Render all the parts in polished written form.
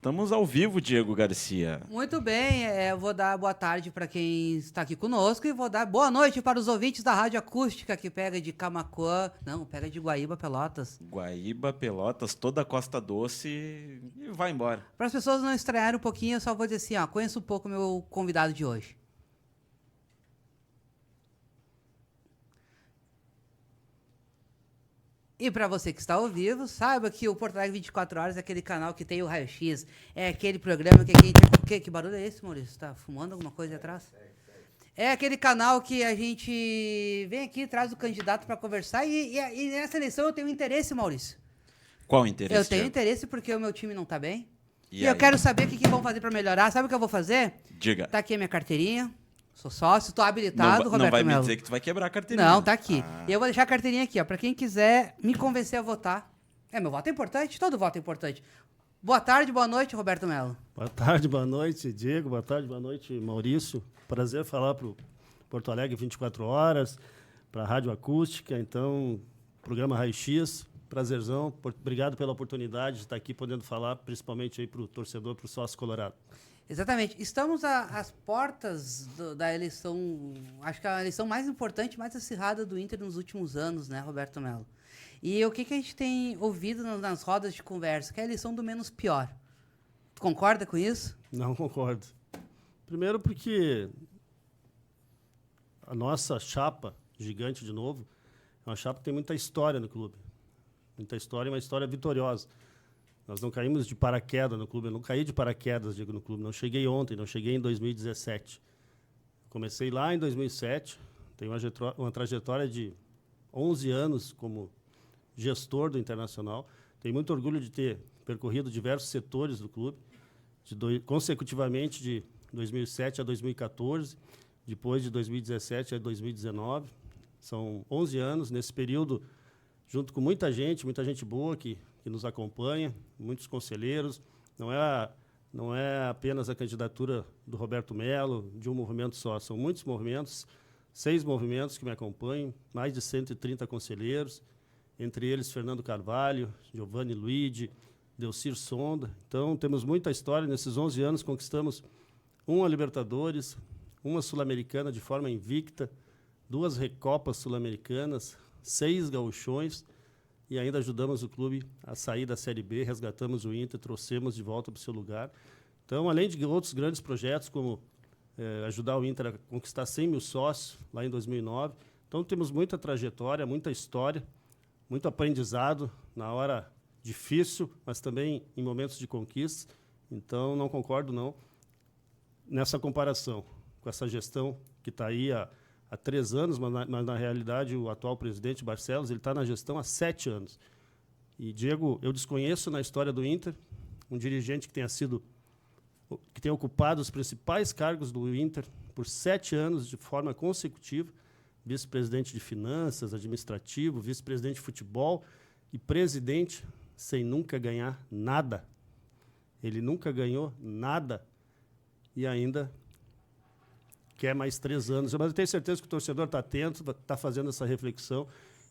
Estamos ao vivo, Diego Garcia. Muito bem, eu vou dar boa tarde para quem está aqui conosco e vou dar boa noite para os ouvintes da Rádio Acústica, que pega de Camaquã, não, pega de Guaíba, Pelotas. Guaíba, Pelotas, toda a Costa Doce e vai embora. Para as pessoas não estranharem um pouquinho, eu só vou dizer assim, conheço um pouco o meu convidado de hoje. E para você que está ao vivo, saiba que o Porto Alegre 24 Horas é aquele canal que tem o Raio X, é aquele programa que a gente... Que barulho é esse, Maurício? Está fumando alguma coisa atrás? É aquele canal que a gente vem aqui, traz o candidato para conversar e nessa eleição eu tenho interesse, Maurício. Qual o interesse? Eu tenho interesse porque o meu time não está bem. E eu aí? quero saber o que vão fazer para melhorar. Sabe o que eu vou fazer? Diga. Tá aqui a minha carteirinha. Sou sócio, tô habilitado, Roberto Não vai me Melo. dizer que tu vai quebrar a carteirinha. Não, tá aqui. E eu vou deixar a carteirinha aqui, para quem quiser me convencer a votar. Meu voto é importante, todo voto é importante. Boa tarde, boa noite, Roberto Melo. Boa tarde, boa noite, Diego. Boa tarde, boa noite, Maurício. Prazer falar para o Porto Alegre 24 Horas, para a Rádio Acústica, então, programa Raio X. Prazerzão. Obrigado pela oportunidade de estar aqui podendo falar, principalmente para o torcedor, para o sócio colorado. Exatamente. Estamos às portas da eleição, acho que a eleição mais importante, mais acirrada do Inter nos últimos anos, né, Roberto Melo? E o que a gente tem ouvido nas rodas de conversa? Que é a eleição do menos pior. Tu concorda com isso? Não concordo. Primeiro porque a nossa chapa, gigante de novo, é uma chapa que tem muita história no clube. Muita história e uma história vitoriosa. Nós não caímos de paraquedas no clube, eu não caí de paraquedas, digo, no clube. Não cheguei ontem, não cheguei em 2017. Comecei lá em 2007, tenho uma trajetória de 11 anos como gestor do Internacional. Tenho muito orgulho de ter percorrido diversos setores do clube, consecutivamente de 2007 a 2014, depois de 2017 a 2019. São 11 anos, nesse período, junto com muita gente boa que nos acompanha, muitos conselheiros. Não é apenas a candidatura do Roberto Melo, de um movimento só. São muitos movimentos, 6 movimentos que me acompanham, mais de 130 conselheiros, entre eles Fernando Carvalho, Giovanni Luigi, Delcir Sonda. Então, temos muita história. Nesses 11 anos, conquistamos uma Libertadores, uma Sul-Americana de forma invicta, 2 Recopas Sul-Americanas, 6 Gauchões, e ainda ajudamos o clube a sair da Série B, resgatamos o Inter, trouxemos de volta para o seu lugar. Então, além de outros grandes projetos, como ajudar o Inter a conquistar 100 mil sócios, lá em 2009. Então, temos muita trajetória, muita história, muito aprendizado na hora difícil, mas também em momentos de conquista. Então, não concordo, não, nessa comparação com essa gestão que está aí há 3 anos, mas na realidade o atual presidente, Barcelos, ele está na gestão há 7 anos. E, Diego, eu desconheço na história do Inter um dirigente que tenha ocupado os principais cargos do Inter por 7 anos de forma consecutiva, vice-presidente de finanças, administrativo, vice-presidente de futebol e presidente, sem nunca ganhar nada. Ele nunca ganhou nada e ainda quer mais 3 anos. Mas eu tenho certeza que o torcedor está atento, está fazendo essa reflexão,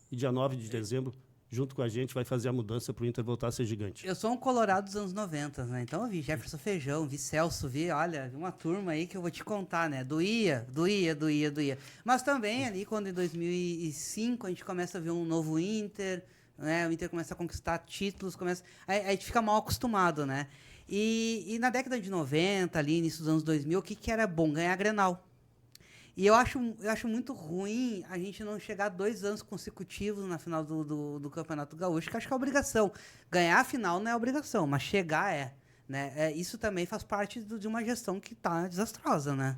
e dia 9 de dezembro, junto com a gente, vai fazer a mudança para o Inter voltar a ser gigante. Eu sou um colorado dos anos 90, né? Então eu vi Jefferson Feijão, vi Celso, vi uma turma aí que eu vou te contar, né? Doía. Mas também ali, quando em 2005 a gente começa a ver um novo Inter, né? O Inter começa a conquistar títulos, aí a gente fica mal acostumado, né? E na década de 90, ali, início dos anos 2000, o que era bom? Ganhar Grenal. E eu acho muito ruim a gente não chegar 2 anos consecutivos na final do Campeonato Gaúcho, que acho que é obrigação. Ganhar a final não é obrigação, mas chegar é. Né? Isso também faz parte de uma gestão que está desastrosa, né?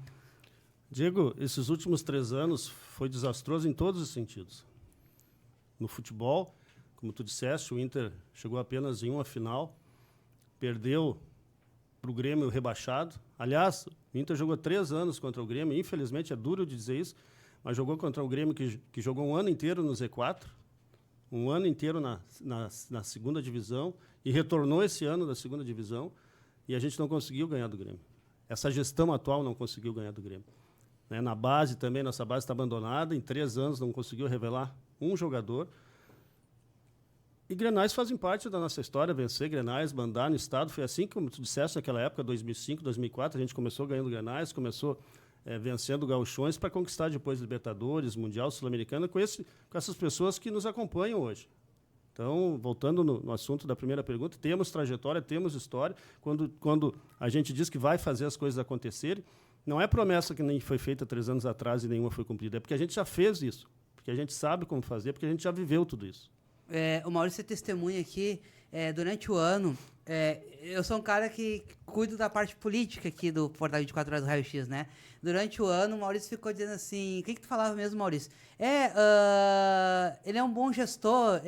Diego, esses últimos 3 anos foi desastroso em todos os sentidos. No futebol, como tu disseste, o Inter chegou apenas em uma final, perdeu para o Grêmio rebaixado. Aliás, o Inter jogou 3 anos contra o Grêmio, infelizmente é duro de dizer isso, mas jogou contra o Grêmio que jogou um ano inteiro no Z4, um ano inteiro na segunda divisão, e retornou esse ano da segunda divisão, e a gente não conseguiu ganhar do Grêmio. Essa gestão atual não conseguiu ganhar do Grêmio. Né? Na base também, nossa base está abandonada, em 3 anos não conseguiu revelar um jogador. E Grenais fazem parte da nossa história, vencer Grenais, mandar no estado. Foi assim, como tu disseste, naquela época, 2005, 2004, a gente começou ganhando Grenais, começou vencendo gauchões para conquistar depois Libertadores, Mundial, Sul-Americana, com essas pessoas que nos acompanham hoje. Então, voltando no assunto da primeira pergunta, temos trajetória, temos história. Quando a gente diz que vai fazer as coisas acontecerem, não é promessa que nem foi feita 3 anos atrás e nenhuma foi cumprida, é porque a gente já fez isso, porque a gente sabe como fazer, porque a gente já viveu tudo isso. O Maurício é testemunha aqui, durante o ano, eu sou um cara que cuido da parte política aqui do Portal 24 Horas do Raio X, né? Durante o ano, o Maurício ficou dizendo assim, o que tu falava mesmo, Maurício? Ele é um bom gestor,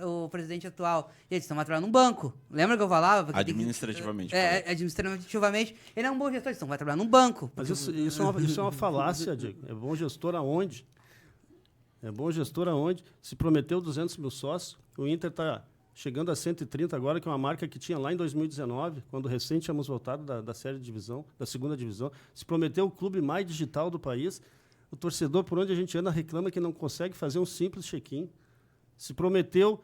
o presidente atual. E eles estão trabalhando num banco. Lembra que eu falava? Administrativamente. Administrativamente, ele é um bom gestor, eles estão trabalhando num banco. Mas isso é uma falácia, Diego. É bom gestor aonde? É bom gestor aonde? Se prometeu 200 mil sócios, o Inter está chegando a 130 agora, que é uma marca que tinha lá em 2019, quando recém tínhamos voltado da segunda divisão. Se prometeu o clube mais digital do país. O torcedor, por onde a gente anda, reclama que não consegue fazer um simples check-in. Se prometeu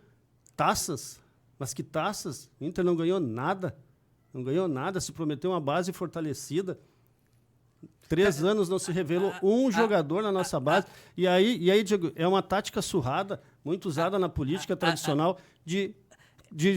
taças, mas que taças? O Inter não ganhou nada. Não ganhou nada. Se prometeu uma base fortalecida. 3 anos não se revelou um jogador na nossa base. E aí, Diego, é uma tática surrada, muito usada na política tradicional, de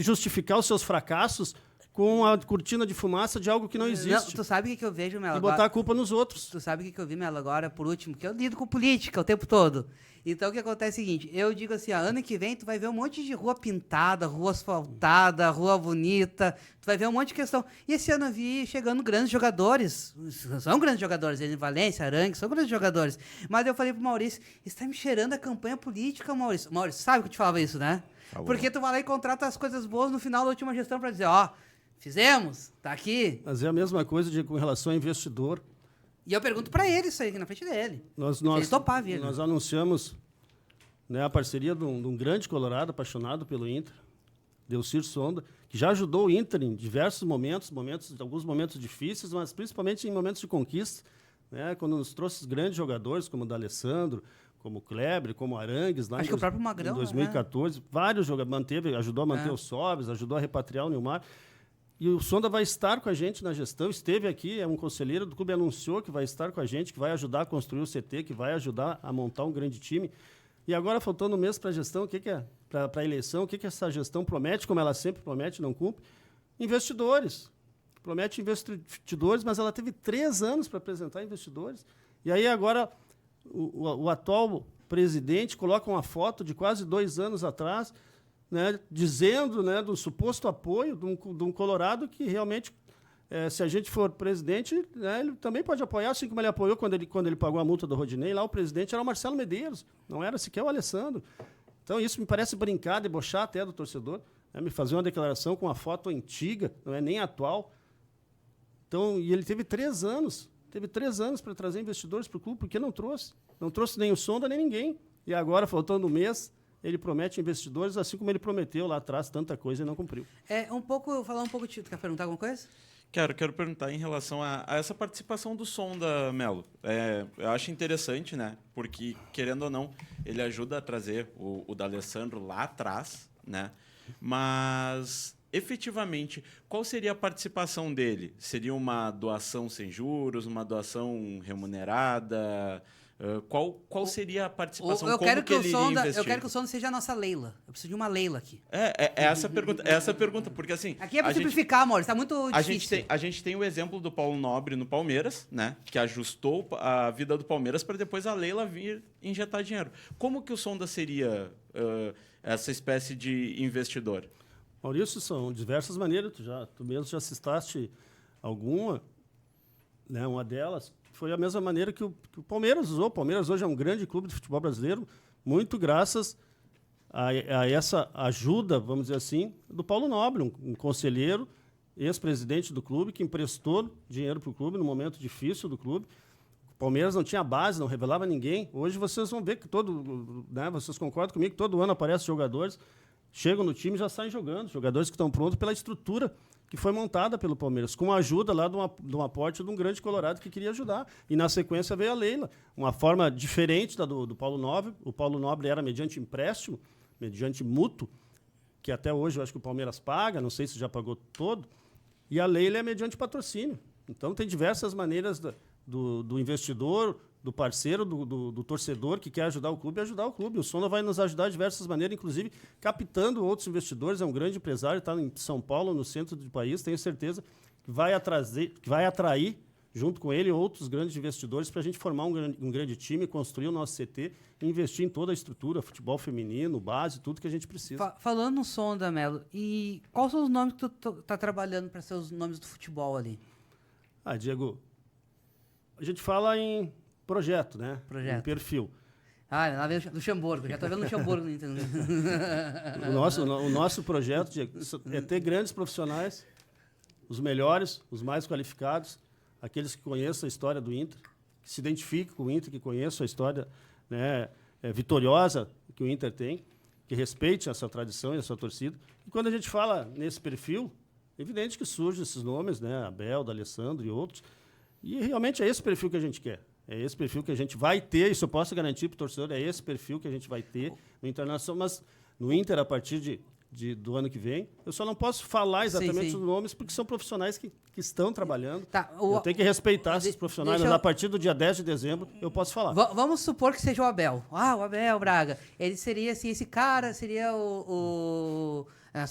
justificar os seus fracassos com a cortina de fumaça de algo que não existe. Não, tu sabe o que eu vejo, Melo? E botar a culpa nos outros. Tu sabe o que eu vi, Melo, agora, por último? Que eu lido com política o tempo todo. Então, o que acontece é o seguinte, eu digo assim, ano que vem tu vai ver um monte de rua pintada, rua asfaltada, rua bonita, tu vai ver um monte de questão. E esse ano eu vi chegando grandes jogadores, são grandes jogadores, ele Valência, Arangue, são grandes jogadores. Mas eu falei pro Maurício, isso tá me cheirando a campanha política, Maurício. Maurício, sabe que eu te falava isso, né? Falou. Porque tu vai lá e contrata as coisas boas no final da última gestão pra dizer, ó, fizemos, tá aqui. Mas é a mesma coisa com relação ao investidor. E eu pergunto pra ele isso aí, aqui na frente dele. Nós topar, viu? Nós anunciamos, né, a parceria de um grande colorado apaixonado pelo Inter, Delcir Sonda, que já ajudou o Inter em diversos alguns momentos difíceis, mas principalmente em momentos de conquista, né, quando nos trouxe grandes jogadores como o D'Alessandro, como o Kleber, como o Arangues, lá Acho que o próprio Magrão, em 2014. Né? Vários jogadores, ajudou a manter o Sobres, ajudou a repatriar o Nilmar. E o Sonda vai estar com a gente na gestão, esteve aqui, é um conselheiro do clube, anunciou que vai estar com a gente, que vai ajudar a construir o CT, que vai ajudar a montar um grande time. E agora, faltando um mês para a gestão, o que é para a eleição, o que essa gestão promete, como ela sempre promete, não cumpre? Investidores. Promete investidores, mas ela teve 3 anos para apresentar investidores. E aí agora o atual presidente coloca uma foto de quase 2 anos atrás, né, dizendo, né, do suposto apoio de um colorado que realmente, se a gente for presidente, né, ele também pode apoiar, assim como ele apoiou quando ele pagou a multa do Rodinei. Lá o presidente era o Marcelo Medeiros, não era sequer o Alessandro. Então isso me parece brincar, debochar até do torcedor, né, me fazer uma declaração com uma foto antiga, não é nem atual. Então, e ele teve 3 anos para trazer investidores para o clube, porque não trouxe. Não trouxe nem o Sonda, nem ninguém. E agora, faltando um mês, ele promete investidores, assim como ele prometeu lá atrás tanta coisa e não cumpriu. Falar um pouco, tu quer perguntar alguma coisa? Quero perguntar em relação a essa participação do Sonda, Melo. Eu acho interessante, né? Porque, querendo ou não, ele ajuda a trazer o D'Alessandro lá atrás, né? Mas, efetivamente, qual seria a participação dele? Seria uma doação sem juros, uma doação remunerada? Qual seria a participação? Eu quero que o Sonda seja a nossa Leila. Eu preciso de uma Leila aqui. Essa pergunta, porque assim... Aqui é para simplificar, amor, está muito difícil. A gente tem o exemplo do Paulo Nobre no Palmeiras, né, que ajustou a vida do Palmeiras para depois a Leila vir injetar dinheiro. Como que o Sonda seria essa espécie de investidor? Maurício, são diversas maneiras. Tu mesmo já citaste alguma, né, uma delas... Foi a mesma maneira que o Palmeiras usou. O Palmeiras hoje é um grande clube de futebol brasileiro, muito graças a essa ajuda, vamos dizer assim, do Paulo Nobre, um conselheiro, ex-presidente do clube, que emprestou dinheiro para o clube no momento difícil do clube. O Palmeiras não tinha base, não revelava ninguém. Hoje vocês vão ver que vocês concordam comigo que todo ano aparecem jogadores, chegam no time e já saem jogando. Jogadores que estão prontos pela estrutura que foi montada pelo Palmeiras, com a ajuda lá de um aporte de um grande colorado que queria ajudar. E, na sequência, veio a Leila. Uma forma diferente da do Paulo Nobre. O Paulo Nobre era mediante empréstimo, mediante mútuo, que até hoje eu acho que o Palmeiras paga, não sei se já pagou todo, e a lei ele é mediante patrocínio. Então, tem diversas maneiras do investidor, do parceiro, do torcedor que quer ajudar o clube, ajudar o clube. O Sonda vai nos ajudar de diversas maneiras, inclusive captando outros investidores. É um grande empresário, está em São Paulo, no centro do país. Tenho certeza que vai atrair, junto com ele, outros grandes investidores para a gente formar um grande time, construir o nosso CT e investir em toda a estrutura, futebol feminino, base, tudo que a gente precisa. Falando no Sonda, Melo, e quais são os nomes que tu tá trabalhando para ser os nomes do futebol ali? Diego, a gente fala em projeto, né? Projeto. Em perfil. Lá vem o Luxemburgo, já tô vendo o Luxemburgo no Inter. O nosso projeto, Diego, é ter grandes profissionais, os melhores, os mais qualificados, aqueles que conheçam a história do Inter, que se identifiquem com o Inter, que conheçam a história, né, vitoriosa que o Inter tem, que respeite essa tradição e essa torcida. E quando a gente fala nesse perfil, é evidente que surgem esses nomes, né, Abel, D'Alessandro e outros, e realmente é esse perfil que a gente quer. É esse perfil que a gente vai ter, isso eu posso garantir para o torcedor, é esse perfil que a gente vai ter no Internacional, mas no Inter, a partir do ano que vem, eu só não posso falar exatamente sim. os nomes, porque são profissionais que estão trabalhando. Tá, eu tenho que respeitar esses profissionais, mas a partir do dia 10 de dezembro eu posso falar. Vamos supor que seja o Abel. O Abel Braga. Ele seria, assim, esse cara seria o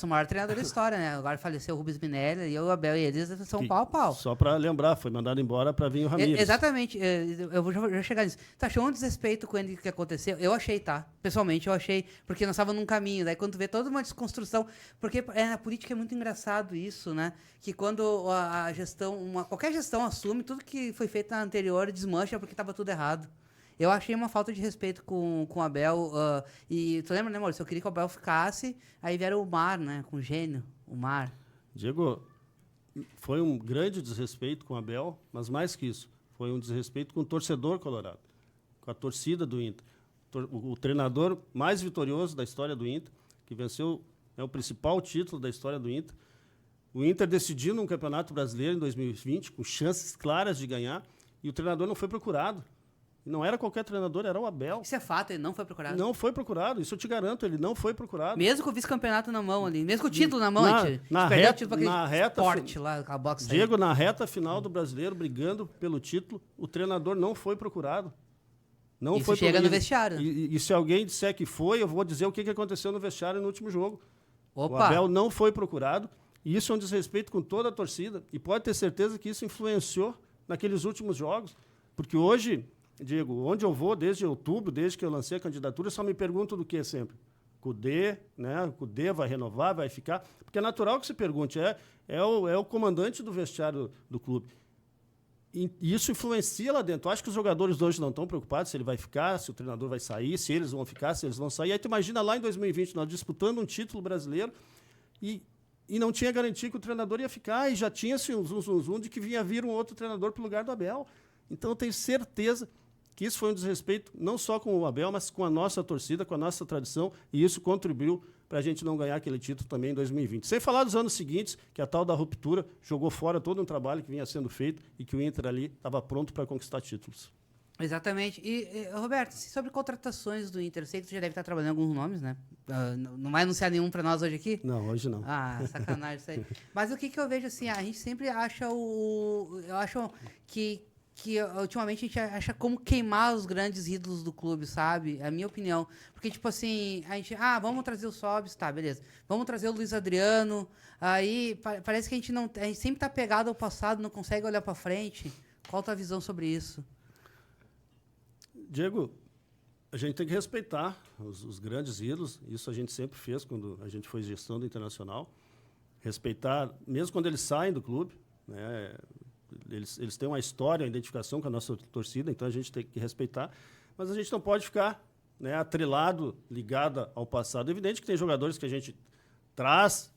maior treinador da história, né? Agora faleceu o Rubens Minelli e o Abel e eles são pau a pau. Só para lembrar, foi mandado embora para vir o Ramírez. Exatamente. Eu vou já chegar nisso. Tu achou um desrespeito com ele que aconteceu? Eu achei, tá? Pessoalmente, eu achei. Porque nós estávamos num caminho. Daí, quando tu vê toda uma desconstrução... Porque na política é muito engraçado isso, né? Que quando a gestão... qualquer gestão assume, tudo que foi feito na anterior desmancha porque estava tudo errado. Eu achei uma falta de respeito com o Abel. E tu lembra, né, Maurício? Eu queria que o Abel ficasse, aí vieram o Mar, né? Com o gênio, o Mar. Diego, foi um grande desrespeito com o Abel, mas mais que isso, foi um desrespeito com o torcedor colorado, com a torcida do Inter. O treinador mais vitorioso da história do Inter, que venceu o principal título da história do Inter. O Inter decidiu num Campeonato Brasileiro em 2020, com chances claras de ganhar, e o treinador não foi procurado. Não era qualquer treinador, era o Abel. Isso é fato, ele não foi procurado. Não foi procurado, isso eu te garanto, ele não foi procurado. Mesmo com o vice-campeonato na mão ali, mesmo com o título na mão, na reta esporte lá, a boxe. Diego, na reta final do Brasileiro, brigando pelo título, o treinador não foi procurado. Não isso foi chega no vestiário. E se alguém disser que foi, eu vou dizer o que aconteceu no vestiário no último jogo. Opa. O Abel não foi procurado, e isso é um desrespeito com toda a torcida, e pode ter certeza que isso influenciou naqueles últimos jogos, porque hoje... Diego, onde eu vou, desde outubro, desde que eu lancei a candidatura, só me pergunto do que sempre. Cudê, né? Cudê vai renovar, vai ficar? Porque é natural que se pergunte, é o comandante do vestiário do clube. E isso influencia lá dentro. Eu acho que os jogadores hoje não estão preocupados se ele vai ficar, se o treinador vai sair, se eles vão ficar, se eles vão sair. Aí tu imagina lá em 2020, nós disputando um título brasileiro e não tinha garantia que o treinador ia ficar, e já tinha-se um zum de que vinha vir um outro treinador para o lugar do Abel. Então eu tenho certeza que isso foi um desrespeito não só com o Abel, mas com a nossa torcida, com a nossa tradição, e isso contribuiu para a gente não ganhar aquele título também em 2020. Sem falar dos anos seguintes, que a tal da ruptura jogou fora todo um trabalho que vinha sendo feito e que o Inter ali estava pronto para conquistar títulos. Exatamente. E, Roberto, sobre contratações do Inter, eu sei que tu já deve estar trabalhando alguns nomes, né? Não vai anunciar nenhum para nós hoje aqui? Não, hoje não. Sacanagem isso aí. Mas o que eu vejo, assim, a gente sempre acha eu acho que ultimamente a gente acha como queimar os grandes ídolos do clube, sabe? É a minha opinião. Porque, tipo assim, a gente... vamos trazer o Sobis, tá, beleza. Vamos trazer o Luiz Adriano. Aí parece que a gente sempre tá pegado ao passado, não consegue olhar para frente. Qual a tua visão sobre isso? Diego, a gente tem que respeitar os grandes ídolos. Isso a gente sempre fez quando a gente foi gestão do Internacional. Respeitar, mesmo quando eles saem do clube, né? Eles têm uma história, uma identificação com a nossa torcida, então a gente tem que respeitar, mas a gente não pode ficar, né, atrelado, ligado ao passado. É evidente que tem jogadores que a gente traz,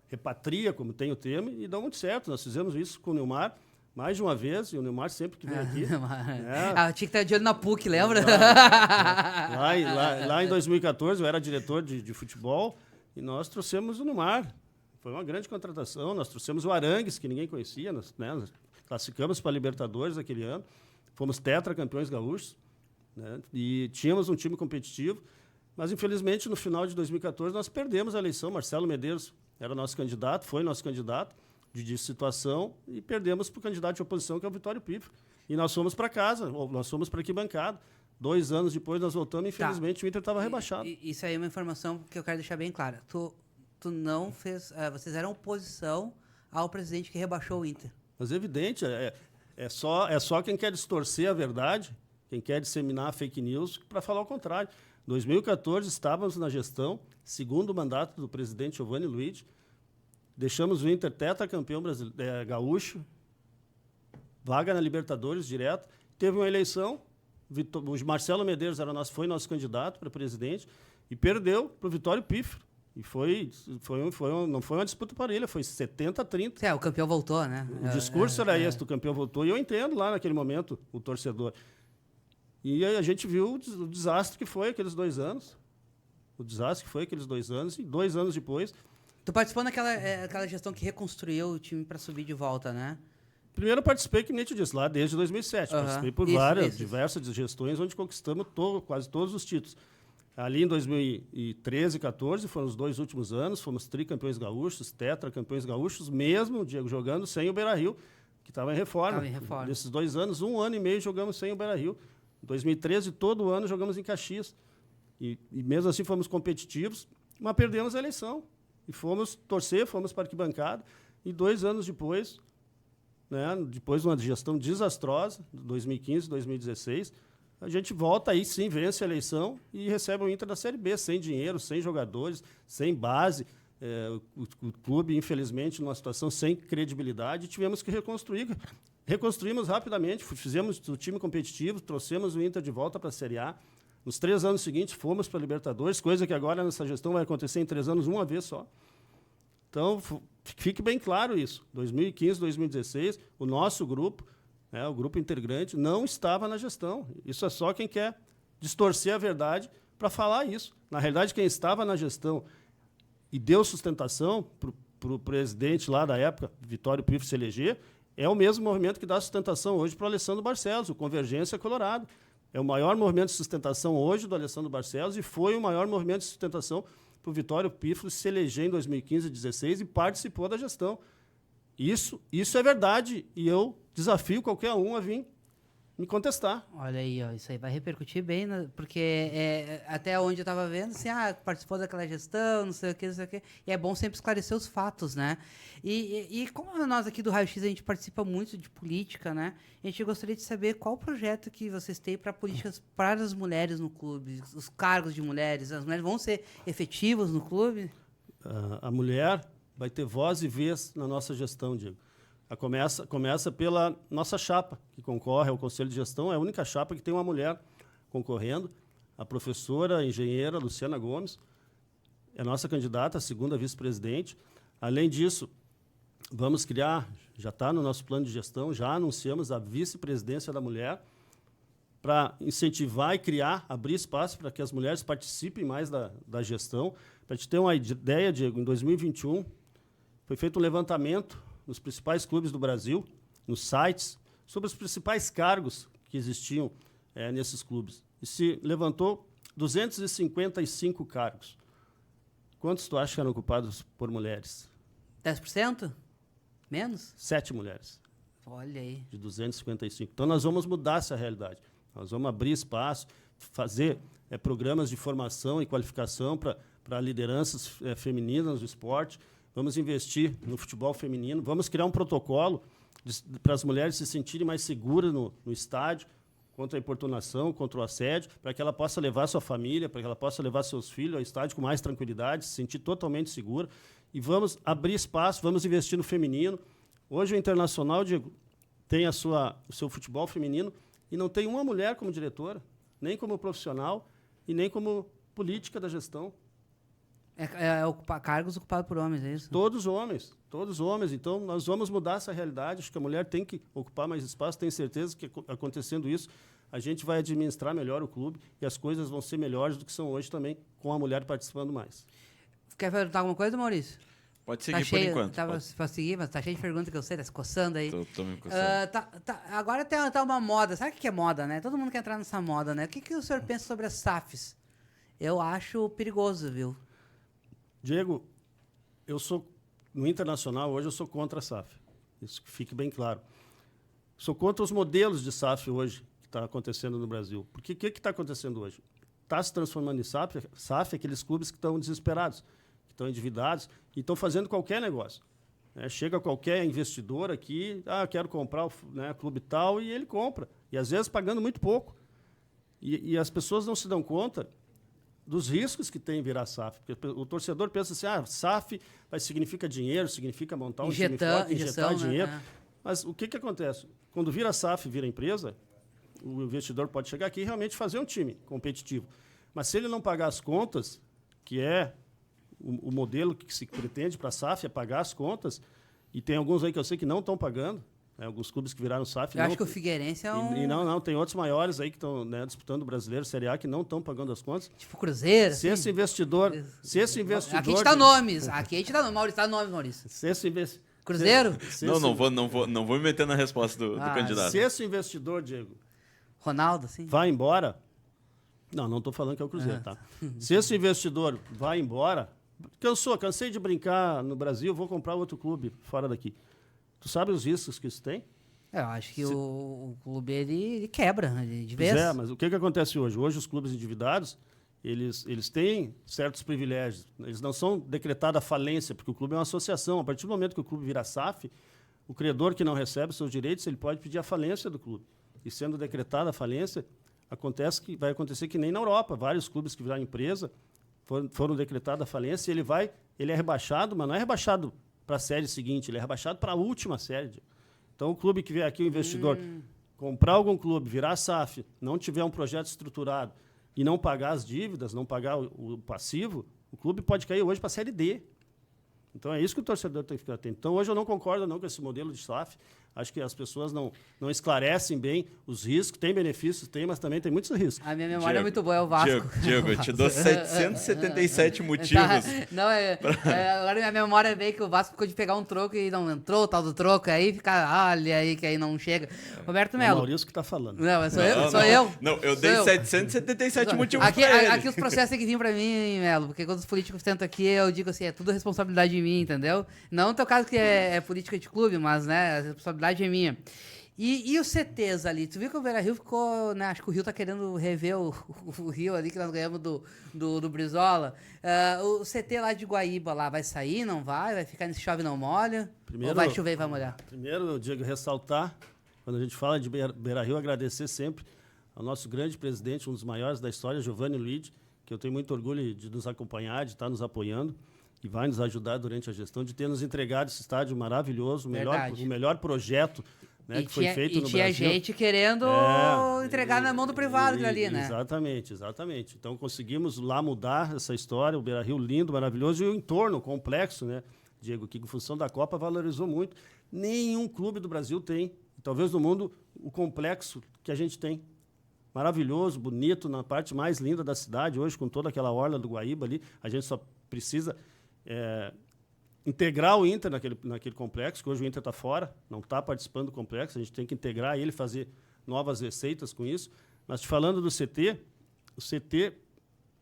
repatria, como tem o termo, e dão muito certo. Nós fizemos isso com o Neymar mais de uma vez, e o Neymar sempre que vem aqui. Tinha que estar de olho na PUC, lembra? Lá em 2014, eu era diretor de futebol, e nós trouxemos o Neymar. Foi uma grande contratação. Nós trouxemos o Arangues, que ninguém conhecia, nós classificamos para a Libertadores aquele ano, fomos tetracampeões gaúchos, né? E tínhamos um time competitivo. Mas, infelizmente, no final de 2014, nós perdemos a eleição. Marcelo Medeiros era nosso candidato, foi nosso candidato de situação, e perdemos para o candidato de oposição, que é o Vitório Piffer. E nós fomos para casa, ou nós fomos para arquibancada. 2 anos depois nós voltamos e, infelizmente, o Inter estava rebaixado. Isso aí é uma informação que eu quero deixar bem clara. Tu não fez... vocês eram oposição ao presidente que rebaixou o Inter. Mas é evidente, é só quem quer distorcer a verdade, quem quer disseminar fake news, para falar o contrário. Em 2014, estávamos na gestão, segundo mandato do presidente Giovanni Luiz, deixamos o Inter tetracampeão gaúcho, vaga na Libertadores direto, teve uma eleição, o Marcelo Medeiros foi nosso candidato para presidente, e perdeu para o Vitório Piffer. E não foi uma disputa parelha, foi 70-30. O campeão voltou, né? O discurso era esse, o campeão voltou, e eu entendo lá naquele momento o torcedor. E aí a gente viu o desastre que foi aqueles 2 anos. O desastre que foi aqueles 2 anos, e 2 anos depois... Tu participou daquela gestão que reconstruiu o time para subir de volta, né? Primeiro eu participei, que nem te disse, lá desde 2007. Participei por diversas gestões, onde conquistamos quase todos os títulos. Ali em 2013 e 2014, foram os 2 últimos anos, fomos tricampeões gaúchos, tetracampeões gaúchos, mesmo, o Diego, jogando sem o Beira-Rio, que estava em reforma. Nesses 2 anos, 1 ano e meio jogamos sem o Beira-Rio. Em 2013, todo ano jogamos em Caxias. E mesmo assim fomos competitivos, mas perdemos a eleição. E fomos torcer, fomos para a arquibancada. E 2 anos depois, né, depois de uma gestão desastrosa, 2015, 2016, a gente volta aí, sim, vence a eleição e recebe o Inter da Série B, sem dinheiro, sem jogadores, sem base. O clube, infelizmente, numa situação sem credibilidade, tivemos que reconstruir. Reconstruímos rapidamente, fizemos o time competitivo, trouxemos o Inter de volta para a Série A. Nos 3 anos seguintes, fomos para a Libertadores, coisa que agora nessa gestão vai acontecer em 3 anos, uma vez só. Então, fique bem claro isso. 2015, 2016, o nosso grupo, o grupo integrante, não estava na gestão. Isso é só quem quer distorcer a verdade para falar isso. Na realidade, quem estava na gestão e deu sustentação para o presidente lá da época, Vitório Piffer, se eleger, é o mesmo movimento que dá sustentação hoje para o Alessandro Barcelos, o Convergência Colorado. É o maior movimento de sustentação hoje do Alessandro Barcelos e foi o maior movimento de sustentação para o Vitório Piffer se eleger em 2015 e 2016 e participou da gestão. Isso é verdade, e eu desafio qualquer um a vir me contestar. Olha aí, isso aí vai repercutir bem, porque até onde eu estava vendo, assim, participou daquela gestão, não sei o quê, e é bom sempre esclarecer os fatos, né? E como nós aqui do Raio X, a gente participa muito de política, né? A gente gostaria de saber qual o projeto que vocês têm para políticas para as mulheres no clube, os cargos de mulheres, as mulheres vão ser efetivas no clube? A mulher vai ter voz e vez na nossa gestão, Diego. Começa pela nossa chapa, que concorre ao Conselho de Gestão, é a única chapa que tem uma mulher concorrendo, a professora, a engenheira Luciana Gomes, é a nossa candidata, a segunda vice-presidente. Além disso, vamos criar, já está no nosso plano de gestão, já anunciamos a vice-presidência da mulher, para incentivar e criar, abrir espaço para que as mulheres participem mais da gestão. Para te ter uma ideia, Diego, em 2021, foi feito um levantamento nos principais clubes do Brasil, nos sites, sobre os principais cargos que existiam nesses clubes. E se levantou 255 cargos. Quantos tu acha que eram ocupados por mulheres? 10%? Menos? 7 mulheres. Olha aí. De 255. Então, nós vamos mudar essa realidade. Nós vamos abrir espaço, fazer programas de formação e qualificação para lideranças femininas do esporte. Vamos investir no futebol feminino, vamos criar um protocolo para as mulheres se sentirem mais seguras no estádio, contra a importunação, contra o assédio, para que ela possa levar sua família, para que ela possa levar seus filhos ao estádio com mais tranquilidade, se sentir totalmente segura. E vamos abrir espaço, vamos investir no feminino. Hoje o Internacional, Diego, tem o seu futebol feminino e não tem uma mulher como diretora, nem como profissional e nem como política da gestão. Ocupar cargos ocupados por homens, é isso? Todos homens. Então, nós vamos mudar essa realidade. Acho que a mulher tem que ocupar mais espaço. Tenho certeza que, acontecendo isso, a gente vai administrar melhor o clube e as coisas vão ser melhores do que são hoje também, com a mulher participando mais. Quer perguntar alguma coisa, Maurício? Pode seguir por enquanto. Pode seguir, mas tá cheio de perguntas que eu sei, tá se coçando aí. Tô me coçando. Agora tá uma moda. Sabe o que é moda, né? Todo mundo quer entrar nessa moda, né? O que o senhor pensa sobre as SAFs? eu acho perigoso, viu? Diego, no Internacional, hoje eu sou contra a SAF. Isso que fique bem claro. Sou contra os modelos de SAF hoje que está acontecendo no Brasil. Porque o que está acontecendo hoje? Está se transformando em SAF aqueles clubes que estão desesperados, que estão endividados e estão fazendo qualquer negócio. Chega qualquer investidor aqui, quero comprar o clube tal, e ele compra. E às vezes pagando muito pouco. E as pessoas não se dão conta dos riscos que tem em virar SAF. Porque o torcedor pensa assim, SAF significa dinheiro, significa montar um time forte, injetar dinheiro. Né? Mas o que acontece? Quando vira SAF, vira empresa, o investidor pode chegar aqui e realmente fazer um time competitivo. Mas se ele não pagar as contas, que é o modelo que se pretende para a SAF, é pagar as contas, e tem alguns aí que eu sei que não estão pagando, alguns clubes que viraram SAF. Eu acho que o Figueirense é um... E não, tem outros maiores aí que estão disputando o Brasileiro, Série A, que não estão pagando as contas. Tipo Cruzeiro. Se esse investidor... Aqui a gente dá nomes. Maurício, dá nomes, Maurício. Cruzeiro? Não vou me meter na resposta do candidato. Se esse investidor, Diego... Ronaldo, sim. Vai embora... Não estou falando que é o Cruzeiro, tá? Se esse investidor vai embora... Cansei de brincar no Brasil, vou comprar outro clube fora daqui. Tu sabe os riscos que isso tem? Eu acho que o clube ele quebra de vez. Mas o que acontece hoje? Hoje os clubes endividados, eles têm certos privilégios. Eles não são decretada falência, porque o clube é uma associação. A partir do momento que o clube vira SAF, o credor que não recebe seus direitos, ele pode pedir a falência do clube. E sendo decretada a falência, vai acontecer que nem na Europa. Vários clubes que viraram empresa foram decretados a falência e ele é rebaixado, mas não é rebaixado para a série seguinte, ele é rebaixado para a última série. Então, o clube que vier aqui, o investidor, comprar algum clube, virar SAF, não tiver um projeto estruturado e não pagar as dívidas, não pagar o passivo, o clube pode cair hoje para a série D. Então, é isso que o torcedor tem que ficar atento. Então, hoje eu não concordo com esse modelo de SAF. Acho que as pessoas não esclarecem bem os riscos. Tem benefícios, mas também tem muitos riscos. A minha memória é muito boa, é o Vasco. Diego, eu te dou 777 motivos. Agora minha memória é bem que o Vasco ficou de pegar um troco e não entrou, o tal do troco, aí fica, olha aí, que aí não chega. Roberto Melo. É o Maurício que está falando. Não, sou eu. Não, eu dei 777 motivos aqui os processos têm que vir pra mim, Melo, porque quando os políticos tentam aqui, eu digo assim, é tudo responsabilidade de mim, entendeu? Não no teu caso que é política de clube, mas, né, a responsabilidade é minha. E os CTs ali? Tu viu que o Beira-Rio ficou, né? Acho que o Rio tá querendo rever o Rio ali, que nós ganhamos do Brizola. O CT lá de Guaíba lá vai sair, não vai? Vai ficar nesse chove não molha? Ou vai chover e vai molhar? Primeiro, Diego, ressaltar, quando a gente fala de Beira-Rio, agradecer sempre ao nosso grande presidente, um dos maiores da história, Giovanni Luiz, que eu tenho muito orgulho de nos acompanhar, de estar nos apoiando e vai nos ajudar durante a gestão, de ter nos entregado esse estádio maravilhoso, o melhor projeto, né, que foi feito no Brasil. E tinha gente querendo entregar na mão do privado ali, né? Exatamente. Então conseguimos lá mudar essa história, o Beira-Rio lindo, maravilhoso, e o entorno complexo, né, Diego, que em função da Copa valorizou muito. Nenhum clube do Brasil tem, talvez no mundo, o complexo que a gente tem. Maravilhoso, bonito, na parte mais linda da cidade, hoje com toda aquela orla do Guaíba ali, a gente só precisa integrar o Inter naquele complexo, que hoje o Inter está fora, não está participando do complexo, a gente tem que integrar ele, fazer novas receitas com isso. Mas te falando do CT, o CT,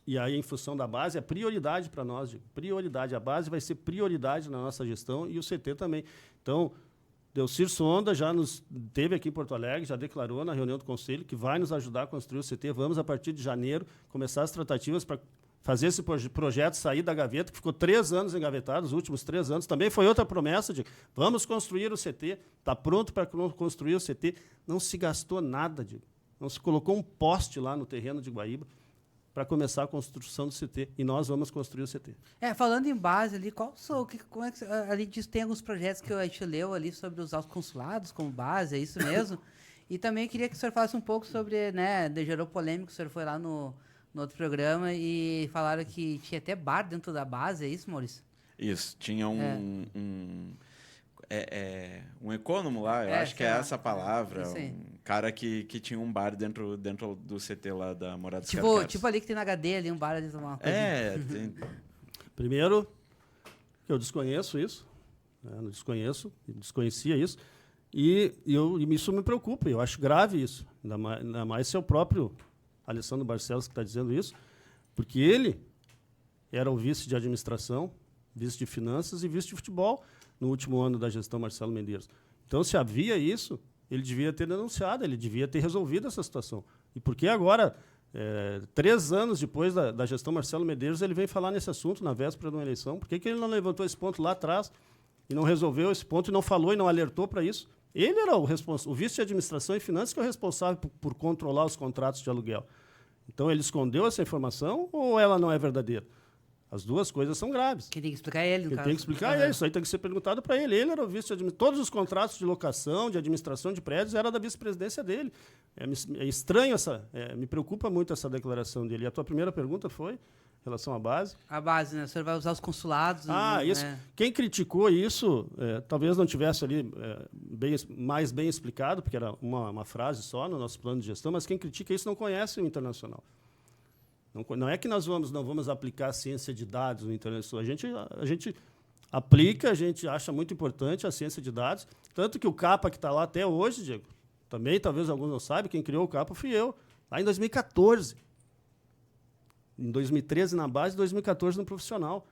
e aí em função da base, é prioridade para nós, Diego. Prioridade, a base vai ser prioridade na nossa gestão e o CT também. Então, Delcir Sonda já nos teve aqui em Porto Alegre, já declarou na reunião do Conselho que vai nos ajudar a construir o CT. Vamos, a partir de janeiro, começar as tratativas para fazer esse projeto sair da gaveta, que ficou 3 anos engavetado, os últimos 3 anos. Também foi outra promessa de vamos construir o CT, está pronto para construir o CT. Não se gastou nada, Diego. Não se colocou um poste lá no terreno de Guaíba para começar a construção do CT. E nós vamos construir o CT. Falando em base ali, como é que ali diz, tem alguns projetos que a gente leu ali sobre usar os consulados como base, é isso mesmo? E também queria que o senhor falasse um pouco sobre, né, gerou polêmica, o senhor foi lá no outro programa e falaram que tinha até bar dentro da base, é isso, Maurício? Isso, tinha um econômico lá, eu acho que é essa a palavra, um cara que tinha um bar dentro do CT lá da Morada dos Carqueiros. Tipo ali que tem na HD, ali um bar ali, uma coisa. Primeiro, eu desconheço isso, desconhecia isso, e isso me preocupa, eu acho grave isso, ainda mais se é o próprio Alessandro Barcelos que está dizendo isso, Porque ele era o vice de administração, vice de finanças e vice de futebol no último ano da gestão Marcelo Medeiros. Então, se havia isso, ele devia ter denunciado, ele devia ter resolvido essa situação. E por que agora, 3 anos depois da gestão Marcelo Medeiros, ele vem falar nesse assunto na véspera de uma eleição? Por que ele não levantou esse ponto lá atrás e não resolveu esse ponto e não falou e não alertou para isso? Ele era o vice de administração e finanças que é o responsável por controlar os contratos de aluguel. Então, ele escondeu essa informação ou ela não é verdadeira? As duas coisas são graves. Quem tem que explicar é ele, no Quem caso. tem que explicar é ele. Isso aí tem que ser perguntado para ele. Ele era o vice de todos os contratos de locação, de administração de prédios, era da vice-presidência dele. É estranho me preocupa muito essa declaração dele. E a tua primeira pergunta foi em relação à base? A base, né? O senhor vai usar os consulados. Isso. Né? Quem criticou isso, talvez não tivesse ali mais bem explicado, porque era uma frase só no nosso plano de gestão, mas quem critica isso não conhece o internacional. Não é que nós não vamos aplicar a ciência de dados no internacional. A gente aplica, a gente acha muito importante a ciência de dados, tanto que o CAPA que está lá até hoje, Diego, também talvez alguns não saibam, quem criou o CAPA fui eu, lá em 2014. Em 2013 na base, em 2014 no profissional.